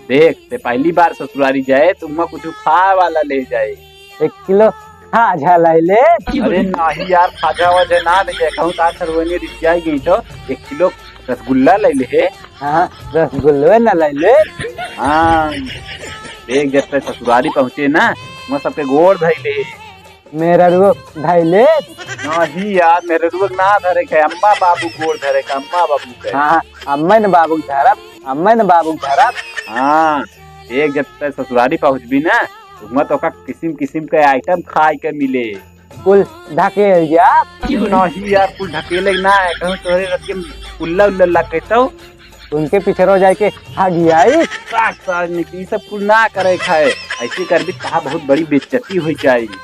देख ते पहली बार ससुरारी जाए तुम कुछ खाए वाला ले जाए। 1 किलो खाजा लाई ले। अरे नहीं यार, खाजा वाजा ना ले जाए, कहूँ तार सरवनी रिचाई गई तो 1 किलो रसगुल्ला ले ले। हाँ रसगुल्ले न लाई ले। हाँ देख जब तक ससुरारी पहुँचे ना वहाँ सबके गोड़ धई ले। मेरा रुआ ढाई ले। नहीं यार, मेरे रुआ ना धरे के, अम्मा बाबू गोड़ धरे के, अम्मा बाबू के। हाँ अम्मा ने बाबू धरब, अम्मा ने बाबू धरब। हाँ एक जब तक ससुरारी पहुँचबी ना वहाँ तो का किस्म किस्म के आइटम खाए के मिले। कुल ढकेल जा। नहीं यार, कुल ढकेले ना है, कहूँ तोरे रख उल्ला उल्ला लगे तो उनके पीछे रो जाए के भागी आई। साग साग निकली सब कुल ना करे खाए, ऐसे कर भी कहा बहुत बड़ी बेइज्जती हो जाएगी।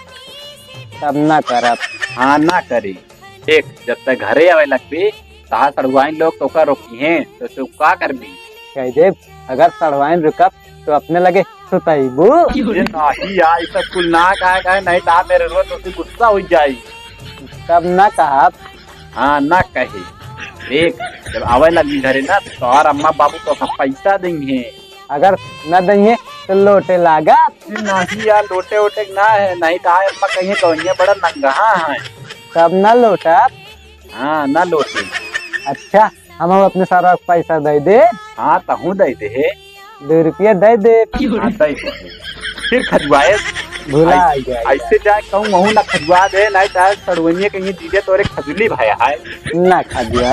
तब ना करब। हाँ ना करी। एक जब तक घरे आवे लगबी तहा सड़वाइन लोग तो का रोकी हैं तो तू का करबी? कह दे अगर सड़वाइन रुकब तो अपने लगे सुतईबू। नहीं यार, ये सब कुल ना कहे नहीं ता मेरे रो तो गुस्सा हो जाई। तब ना कहब। हाँ ना कहे। देख जब आवे लगी घरे ना तो और अम्मा बाबू तो का पैसा देंगे। अगर न दइए तो लोटे लागा। नहीं यार, लोटे वोटे ना है, नहीं ता अम्मा कहिए कहिए बड़ा नंगहा है। तब न लोटब। हाँ ना लोटे। अच्छा हम अपने सारा पैसा दे दे। हाँ तहू दे दे। 2 रुपया दे दे। हाँ दे दे। फिर खजवाए भुला जाए। ऐसे जाए कहूँ वहू ना खजवा दे, नहीं ता सड़वनिया कहीं दीजिए तोरे खजली भाया है ना खा दिया।